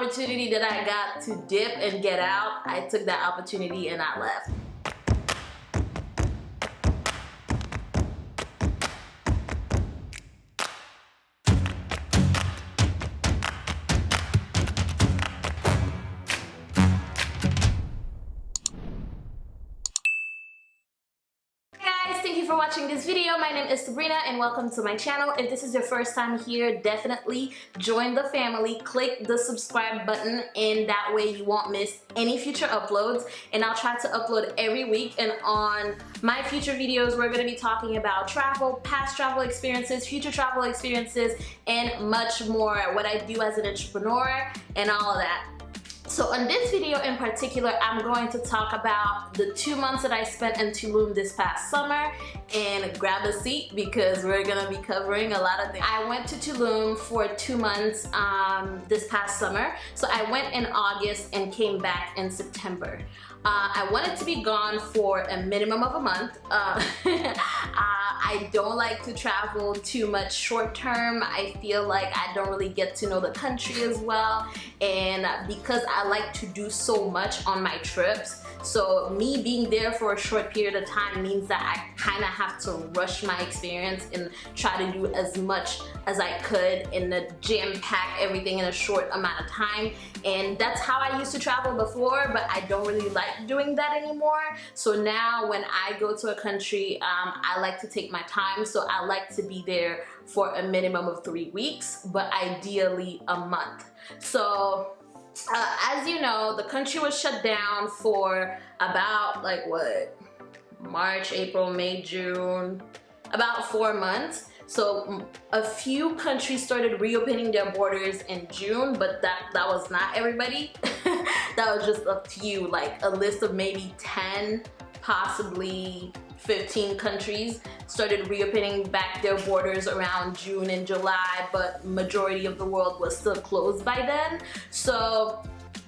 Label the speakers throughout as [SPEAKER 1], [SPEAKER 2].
[SPEAKER 1] opportunity that I got to dip and get out, I took that opportunity and I left. Thank you for watching this video. My name is Sabrina and welcome to my channel. If this is your first time here, definitely join the family. Click the subscribe button and that way you won't miss any future uploads, and I'll try to upload every week. And on my future videos, we're going to be talking about travel, past travel experiences, future travel experiences, and much more, what I do as an entrepreneur and all of that. So on this video in particular, I'm going to talk about the 2 months that I spent in Tulum this past summer, and grab a seat because we're gonna be covering a lot of things. I went to Tulum for 2 months this past summer. So I went in August and came back in September. I wanted to be gone for a minimum of a month. I don't like to travel too much short term. I feel like I don't really get to know the country as well, and because I like to do so much on my trips, so me being there for a short period of time means that I kind of have to rush my experience and try to do as much as I could and jam-pack everything in a short amount of time. And that's how I used to travel before, but I don't really like doing that anymore. So now when I go to a country, I like to take my time. So I like to be there for a minimum of 3 weeks, but ideally a month. So as you know, the country was shut down for about March, April, May, June, about 4 months. So a few countries started reopening their borders in June, but that was not everybody. That was just a few, like a list of maybe 10, possibly 15 countries started reopening back their borders around June and July, but majority of the world was still closed by then. So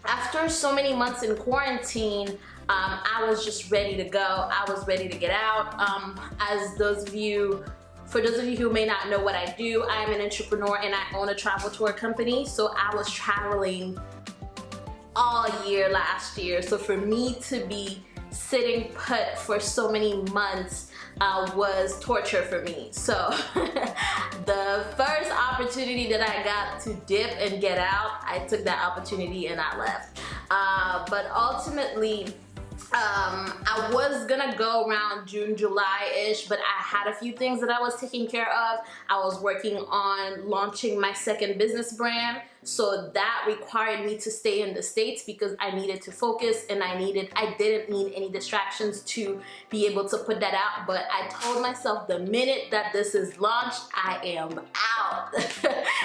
[SPEAKER 1] after so many months in quarantine, I was just ready to go. I was ready to get out. For those of you who may not know what I do, I am an entrepreneur and I own a travel tour company. So I was traveling all year last year. So for me to be sitting put for so many months was torture for me. So the first opportunity that I got to dip and get out, I took that opportunity and I left. But ultimately, I was gonna go around June, July-ish, but I had a few things that I was taking care of. I was working on launching my second business brand, so that required me to stay in the States because I needed to focus and I didn't need any distractions to be able to put that out. But I told myself the minute that this is launched, I am out.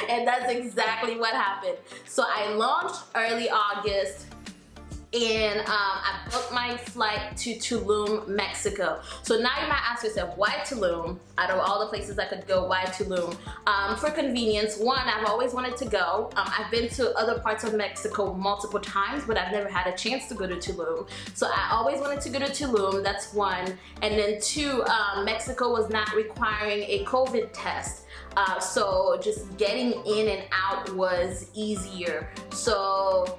[SPEAKER 1] And that's exactly what happened. So I launched early August, and I booked my flight to Tulum, Mexico. So now you might ask yourself, why Tulum? Out of all the places I could go, why Tulum? For convenience. One, I've always wanted to go. I've been to other parts of Mexico multiple times, but I've never had a chance to go to Tulum. So I always wanted to go to Tulum, that's one. And then two, Mexico was not requiring a COVID test. So just getting in and out was easier. So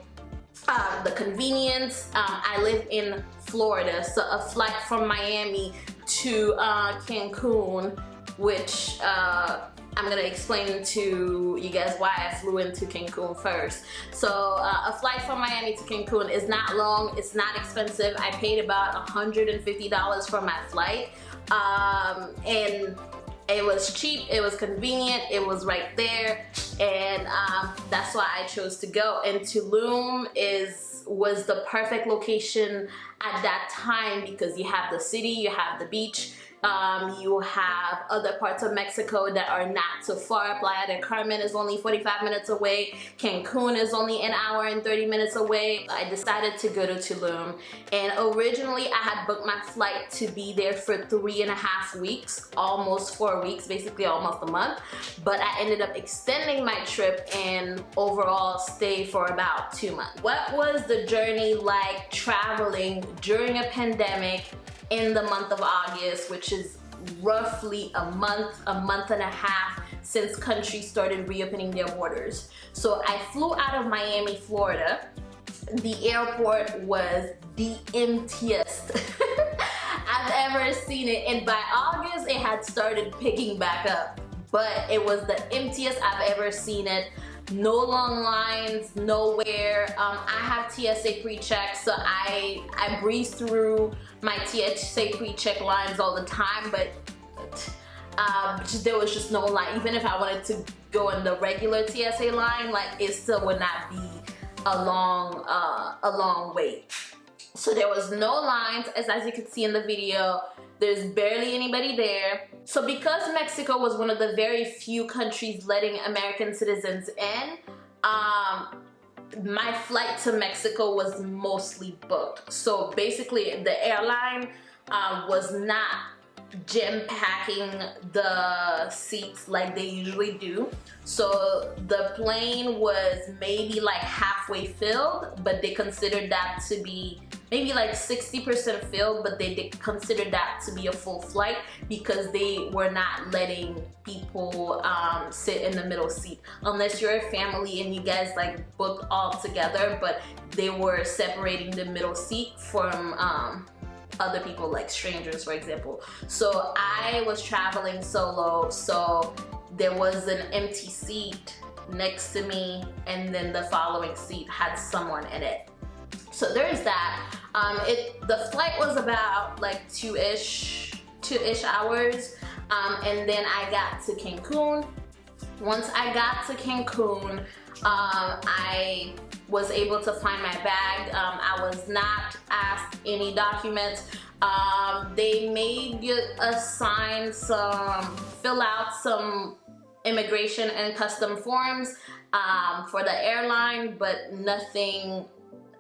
[SPEAKER 1] the convenience, I live in Florida, so a flight from Miami to Cancun, which I'm gonna explain to you guys why I flew into Cancun first. So a flight from Miami to Cancun is not long, it's not expensive. I paid about $150 for my flight, and it was cheap, it was convenient, it was right there, and that's why I chose to go. And Tulum was the perfect location at that time because you have the city, you have the beach, you have other parts of Mexico that are not so far. Playa del Carmen is only 45 minutes away. Cancun is only an hour and 30 minutes away. I decided to go to Tulum, and originally I had booked my flight to be there for 3.5 weeks, almost 4 weeks, basically almost a month, but I ended up extending my trip and overall stay for about 2 months. What was the journey like traveling during a pandemic in the month of August, which is roughly a month and a half since countries started reopening their borders. So I flew out of Miami, Florida. The airport was the emptiest I've ever seen it, and by August it had started picking back up, but it was the emptiest I've ever seen it. No long lines, nowhere. I have TSA pre-check, so I breeze through my TSA pre-check lines all the time, but there was just no line. Even if I wanted to go in the regular TSA line, like, it still would not be a long wait. So there was no lines, as you can see in the video. There's barely anybody there. So because Mexico was one of the very few countries letting American citizens in, my flight to Mexico was mostly booked. So basically the airline was not jam-packing the seats like they usually do. So the plane was maybe like halfway filled, but they considered that to be maybe like 60% filled, but they considered that to be a full flight because they were not letting people sit in the middle seat unless you're a family and you guys like booked all together, but they were separating the middle seat from other people, like strangers, for example. So I was traveling solo, so there was an empty seat next to me, and then the following seat had someone in it. So there's that. The flight was about like two-ish hours, and then I got to Cancun. Once I got to Cancun, I was able to find my bag. I was not asked any documents. They made you fill out some immigration and custom forms for the airline, but nothing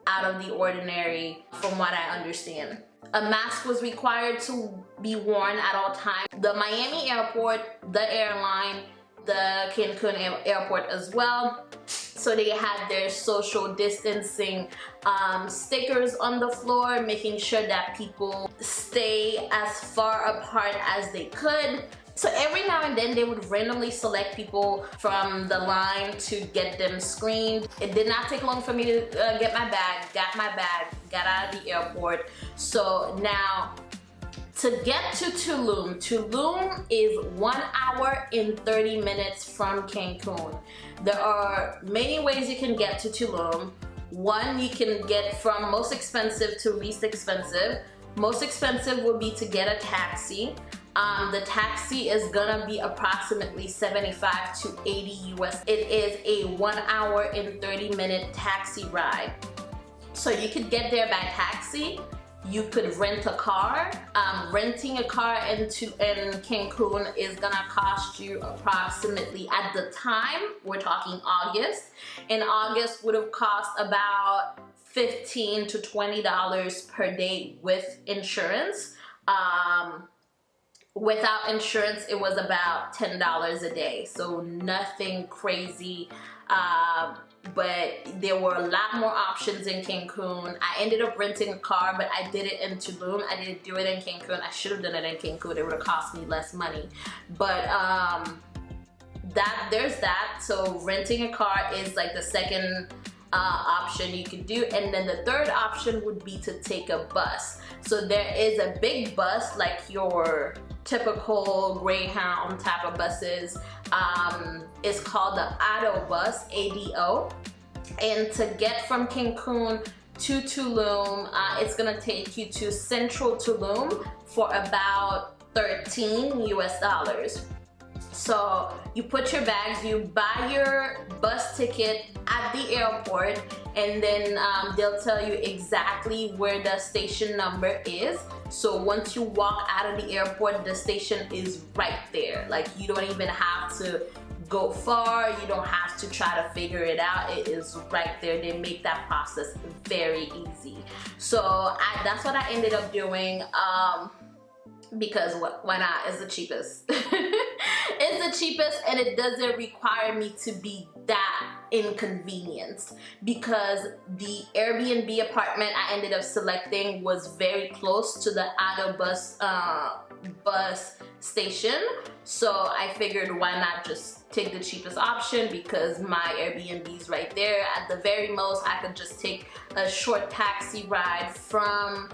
[SPEAKER 1] out of the ordinary from what I understand. A mask was required to be worn at all times. The Miami airport, the airline, the Cancun airport as well. So they had their social distancing stickers on the floor, making sure that people stay as far apart as they could. So every now and then they would randomly select people from the line to get them screened. It did not take long for me to get my bag, got out of the airport. So now, to get to Tulum, Tulum is 1 hour and 30 minutes from Cancun. There are many ways you can get to Tulum. One, you can get from most expensive to least expensive. Most expensive would be to get a taxi. The taxi is gonna be approximately 75 to 80 US. It is a 1 hour and 30 minute taxi ride. So you could get there by taxi. You could rent a car. Renting a car in Cancun is gonna cost you approximately, at the time, we're talking August. In August would have cost about $15 to $20 per day with insurance. Without insurance, it was about $10 a day, so nothing crazy. But there were a lot more options in Cancun. I ended up renting a car, but I did it in Tulum. I didn't do it in Cancun. I should have done it in Cancun. It would have cost me less money. But there's that. So renting a car is like the second option you could do, and then the third option would be to take a bus. So there is a big bus, like your typical Greyhound type of buses. It's called the ADO bus, ADO. And to get from Cancun to Tulum, it's gonna take you to central Tulum for about $13 US. So you put your bags, you buy your bus ticket at the airport, and then they'll tell you exactly where the station number is. So once you walk out of the airport, the station is right there. Like, you don't even have to go far, you don't have to try to figure it out. It is right there. They make that process very easy. So that's what I ended up doing. Because why not? It's the cheapest. It's the cheapest, and it doesn't require me to be that inconvenienced, because the Airbnb apartment I ended up selecting was very close to the ADO bus station. So I figured why not just take the cheapest option, because my Airbnb is right there. At the very most, I could just take a short taxi ride from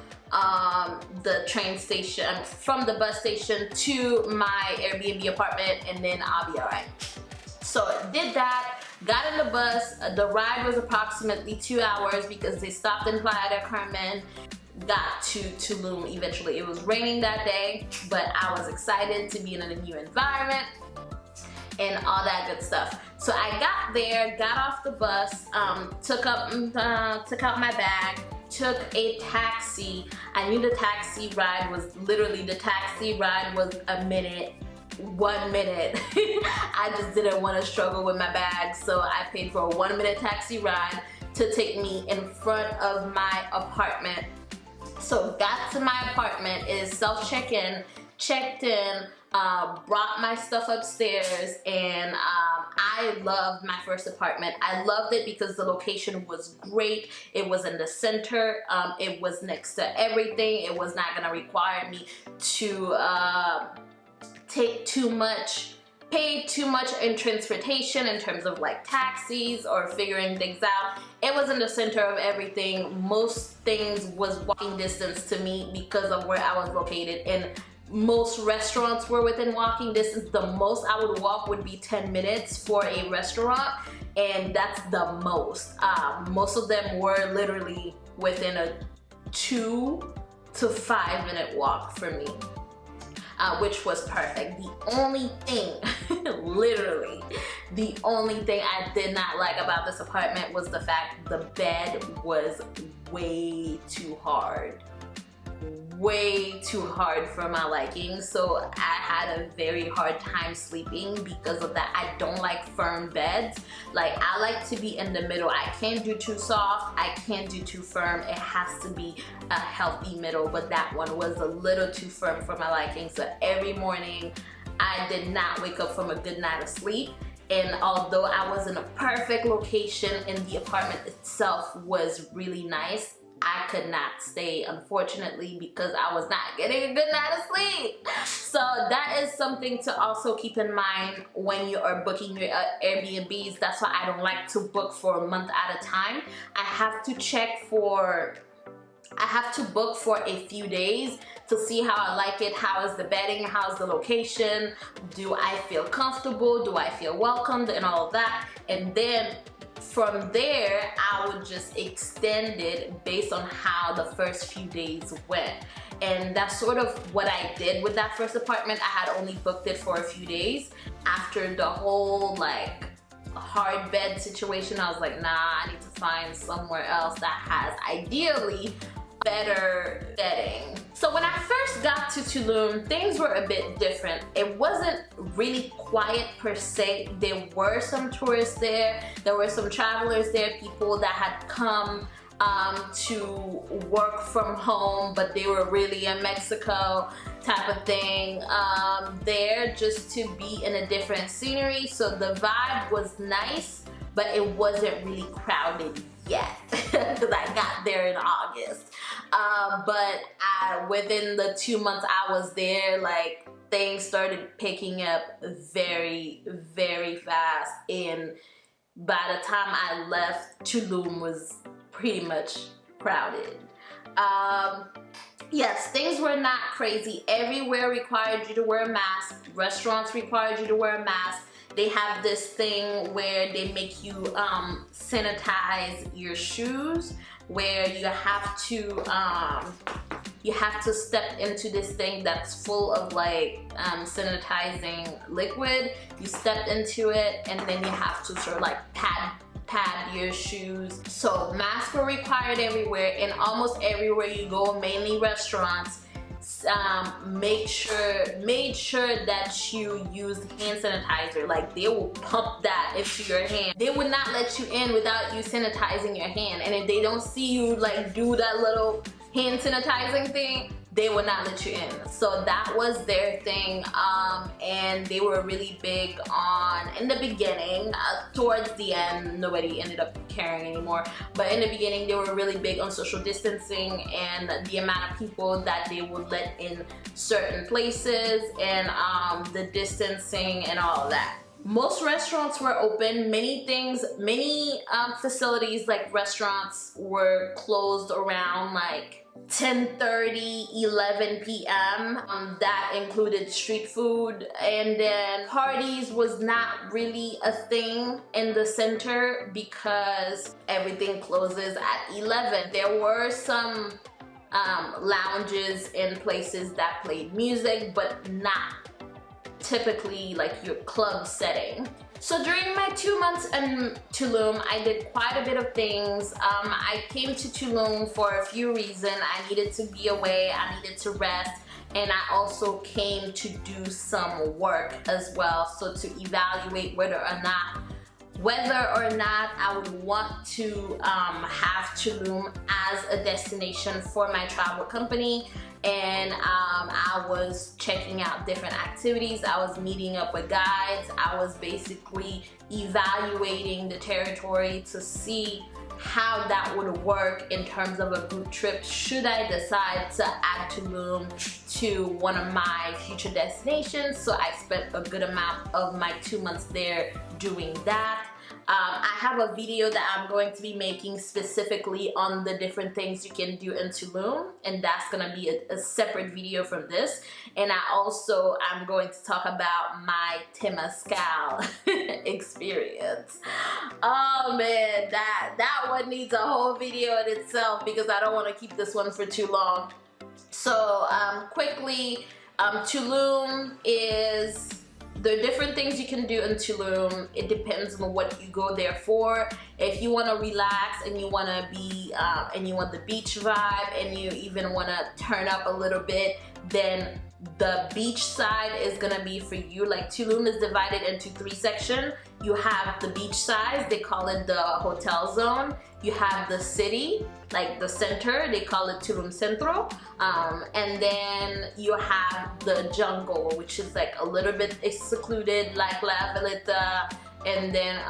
[SPEAKER 1] the train station, from the bus station to my Airbnb apartment, and then I'll be alright. So did that, got in the bus. The ride was approximately 2 hours because they stopped in Playa del Carmen. Got to Tulum eventually. It was raining that day, but I was excited to be in a new environment and all that good stuff. So I got there, got off the bus, took out my bag, took a taxi. I knew the taxi ride was literally, the taxi ride was a minute, 1 minute. I just didn't want to struggle with my bag, so I paid for a 1 minute taxi ride to take me in front of my apartment. So got to my apartment, it is self-check-in, checked in, brought my stuff upstairs, and I loved my first apartment. I loved it because the location was great. It was in the center. It was next to everything. It was not gonna require me to pay too much in transportation in terms of like taxis or figuring things out. It was in the center of everything. Most things was walking distance to me because of where I was located, and most restaurants were within walking distance. The most I would walk would be 10 minutes for a restaurant, and that's the most. Most of them were literally within a 2 to 5 minute walk for me. Which was perfect. The only thing, literally, the only thing I did not like about this apartment was the fact the bed was way too hard. Way too hard for my liking. So I had a very hard time sleeping because of that. I don't like firm beds. Like, I like to be in the middle. I can't do too soft, I can't do too firm. It has to be a healthy middle, but that one was a little too firm for my liking. So every morning I did not wake up from a good night of sleep. And although I was in a perfect location and the apartment itself was really nice, I could not stay, unfortunately, because I was not getting a good night of sleep. So that is something to also keep in mind when you are booking your Airbnbs. That's why I don't like to book for a month at a time. I have to book for a few days to see how I like it. How is the bedding? How's the location? Do I feel comfortable? Do I feel welcomed? And all of that. And then from there, I would just extend it based on how the first few days went. And that's sort of what I did with that first apartment. I had only booked it for a few days. After the whole like hard bed situation, I was like, nah, I need to find somewhere else that has ideally better bedding. So when I first got to Tulum, things were a bit different. It wasn't really quiet per se. There were some tourists there. There were some travelers there, people that had come to work from home, but they were really in Mexico type of thing. There just to be in a different scenery. So the vibe was nice, but it wasn't really crowded yet because I got there in August. But within the 2 months I was there, like, things started picking up very, very fast, and by the time I left, Tulum was pretty much crowded. Yes, things were not crazy. Everywhere required you to wear a mask. Restaurants required you to wear a mask. They have this thing where they make you sanitize your shoes, where you have to step into this thing that's full of like sanitizing liquid. You step into it, and then you have to sort of like pad your shoes. So masks were required everywhere, and almost everywhere you go, mainly restaurants, made sure that you use hand sanitizer. Like, they will pump that into your hand. They would not let you in without you sanitizing your hand. And if they don't see you like do that little hand sanitizing thing, they would not let you in. So that was their thing, and they were really big on, in the beginning, towards the end, nobody ended up caring anymore, but in the beginning they were really big on social distancing and the amount of people that they would let in certain places, and the distancing and all of that. Most restaurants were open. Many facilities like restaurants were closed around like 10:30, 11 p.m. That included street food, and then parties was not really a thing in the center because everything closes at 11. There were some lounges and places that played music, but not typically like your club setting. So during my 2 months in Tulum, I did quite a bit of things. I came to Tulum for a few reasons. I needed to be away, I needed to rest, and I also came to do some work as well. So to evaluate whether or not I would want to have Tulum as a destination for my travel company. And I was checking out different activities, I was meeting up with guides, I was basically evaluating the territory to see how that would work in terms of a group trip should I decide to add Tulum to one of my future destinations. So I spent a good amount of my 2 months there doing that. I have a video that I'm going to be making specifically on the different things you can do in Tulum, and that's gonna be a separate video from this. And I'm going to talk about my Temazcal experience. Oh man, that one needs a whole video in itself because I don't want to keep this one for too long. So quickly, Tulum is... There are different things you can do in Tulum. It depends on what you go there for. If you want to relax and you want to be and you want the beach vibe and you even want to turn up a little bit, then the beach side is gonna be for you. Like Tulum is divided into 3 sections. You have the beach side, they call it the hotel zone. You have the city, like the center, they call it Tulum Centro. And then you have the jungle, which is like a little bit secluded, like La Villita, and then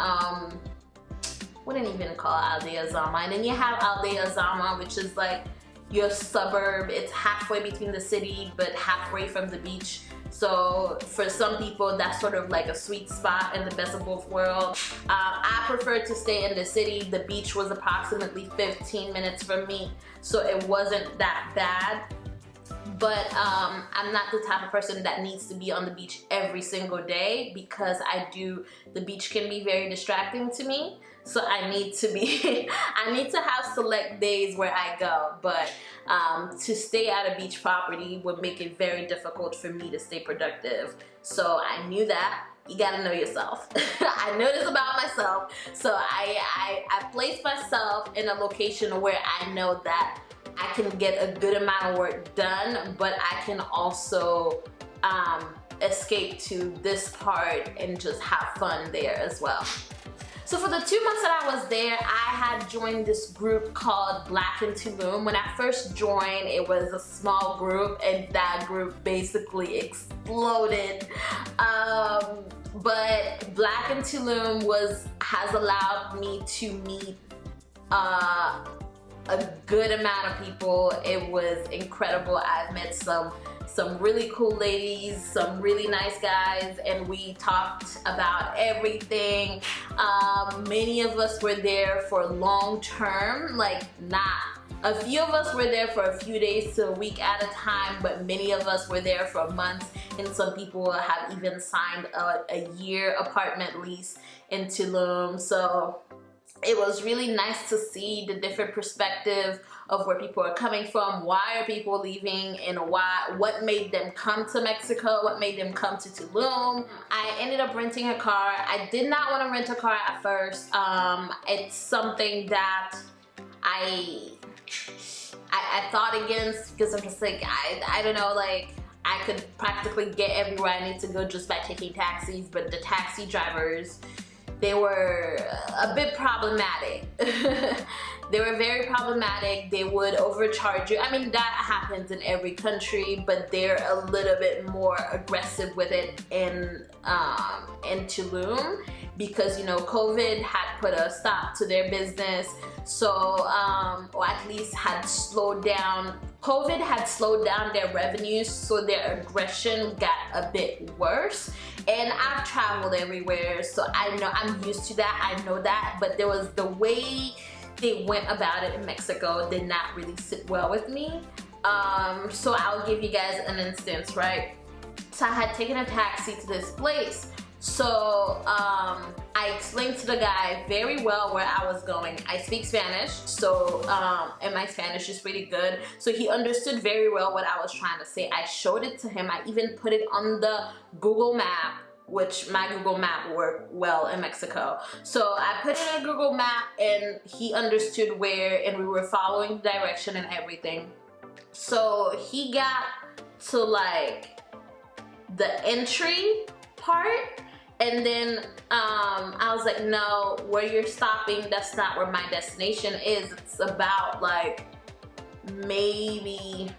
[SPEAKER 1] wouldn't even call it Aldea Zama. And then you have Aldea Zama, which is like your suburb. It's halfway between the city but halfway from the beach. So for some people that's sort of like a sweet spot in the best of both worlds. I prefer to stay in the city. The beach was approximately 15 minutes from me, so it wasn't that bad. But I'm not the type of person that needs to be on the beach every single day because the beach can be very distracting to me. So I need to have select days where I go, but to stay at a beach property would make it very difficult for me to stay productive. So I knew that. You gotta know yourself. I know this about myself. So I placed myself in a location where I know that I can get a good amount of work done, but I can also escape to this part and just have fun there as well. So for the 2 months that I was there, I had joined this group called Black in Tulum. When I first joined, it was a small group and that group basically exploded. But Black in Tulum has allowed me to meet a good amount of people. It was incredible. I've met some really cool ladies, some really nice guys, and we talked about everything. Many of us were there for long term, a few of us were there for a few days to a week at a time, but many of us were there for months, and some people have even signed a year apartment lease in Tulum. So it was really nice to see the different perspective of where people are coming from, why are people leaving, and what made them come to Mexico, what made them come to Tulum. I ended up renting a car. I did not want to rent a car at first. It's something that I thought against because I'm just like, I don't know, like I could practically get everywhere I need to go just by taking taxis, but the taxi drivers, they were a bit problematic. They were very problematic. They would overcharge you. I mean, that happens in every country, but they're a little bit more aggressive with it in Tulum, because you know COVID had put a stop to their business. So or at least had slowed down. COVID had slowed down their revenues, so their aggression got a bit worse. And I've traveled everywhere, so I know, I'm used to that, I know that, but there was the way they went about it in Mexico did not really sit well with me. So I'll give you guys an instance, right? So I had taken a taxi to this place. So I explained to the guy very well where I was going. I speak Spanish, so and my Spanish is pretty good, so he understood very well what I was trying to say. I showed it to him. I even put it on the Google map, which my Google map worked well in Mexico. So I put it in a Google map and he understood where, and we were following the direction and everything. So he got to like the entry part, and then I was like, no, where you're stopping, that's not where my destination is. It's about like maybe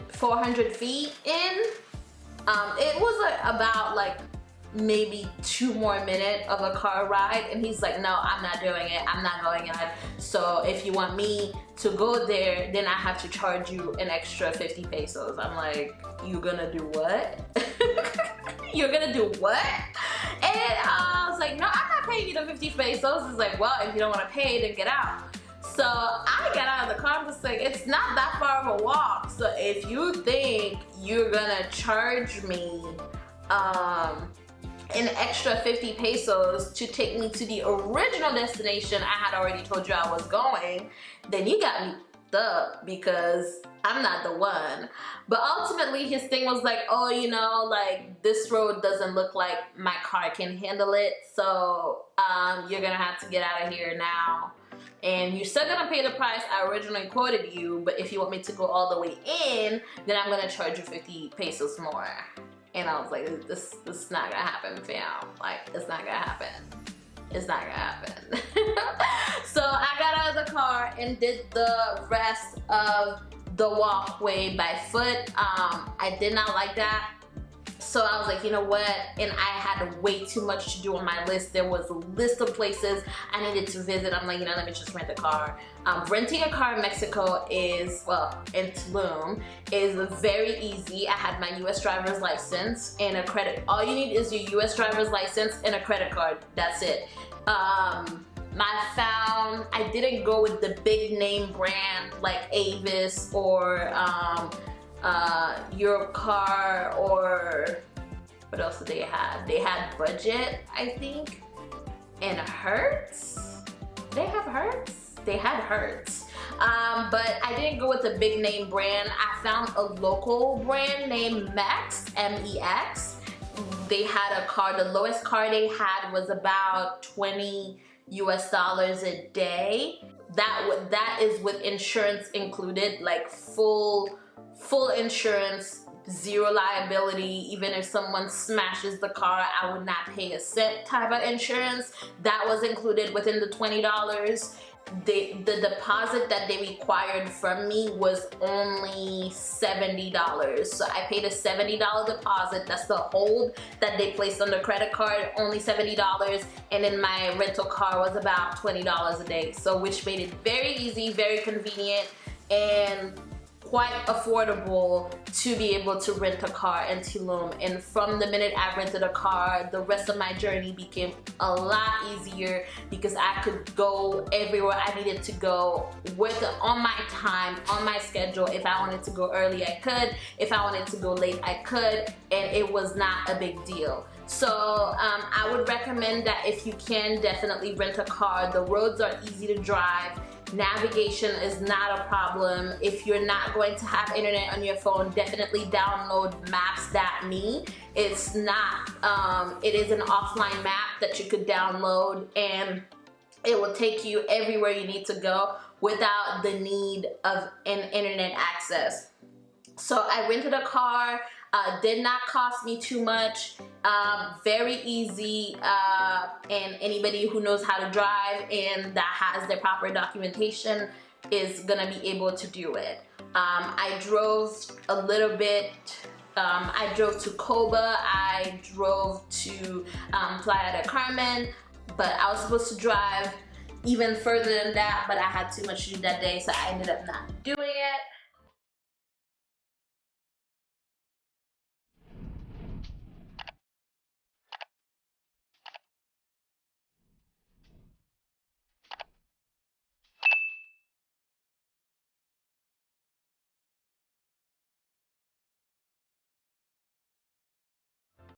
[SPEAKER 1] 400 feet in. It was like about like maybe 2 more minutes of a car ride, and he's like, no, I'm not doing it, I'm not going in. So if you want me to go there, then I have to charge you an extra 50 pesos. I'm like, you gonna do what? You're gonna do what? And I was like, no, I'm not paying you the 50 pesos. He's like, well, if you don't want to pay, then get out. So I got out of the car and was like, it's not that far of a walk. So if you think you're gonna charge me an extra 50 pesos to take me to the original destination I had already told you I was going, then you got me up, because I'm not the one. But ultimately his thing was like, oh, you know, like this road doesn't look like my car can handle it, so you're gonna have to get out of here now, and you're still gonna pay the price I originally quoted you, but if you want me to go all the way in, then I'm gonna charge you 50 pesos more. And I was like, this is not gonna happen, fam. Like, it's not gonna happen. It's not gonna happen. So I got out of the car and did the rest of the walkway by foot. I did not like that. So I was like, you know what? And I had way too much to do on my list. There was a list of places I needed to visit. I'm like, you know, let me just rent a car. Renting a car in Mexico is, well, in Tulum, is very easy. I had my US driver's license and a credit. All you need is your US driver's license and a credit card. That's it. I didn't go with the big name brand like Avis or Your Car, or what else did they have? They had Budget, I think, and Hertz. They have Hertz? They had Hertz. But I didn't go with a big name brand. I found a local brand named Mex, M-E-X. They had a car, the lowest car they had was about $20 a day. That is with insurance included, like full insurance, zero liability. Even if someone smashes the car, I would not pay a cent type of insurance. That was included within the $20. The deposit that they required from me was only $70. So I paid a $70 deposit. That's the hold that they placed on the credit card, only $70. And then my rental car was about $20 a day. So which made it very easy, very convenient, and quite affordable to be able to rent a car in Tulum. And from the minute I rented a car, the rest of my journey became a lot easier, because I could go everywhere I needed to go on my time, on my schedule. If I wanted to go early, I could. If I wanted to go late, I could, and it was not a big deal. So I would recommend that if you can, definitely rent a car. The roads are easy to drive. Navigation is not a problem. If you're not going to have internet on your phone, definitely download Maps.me. It's not, it is an offline map that you could download, and it will take you everywhere you need to go without the need of an internet access. So I rented a car. Did not cost me too much. Very easy, and anybody who knows how to drive and that has the proper documentation is gonna be able to do it. I drove a little bit. I drove to Coba, I drove to Playa del Carmen, but I was supposed to drive even further than that, but I had too much to do that day, so I ended up not doing it.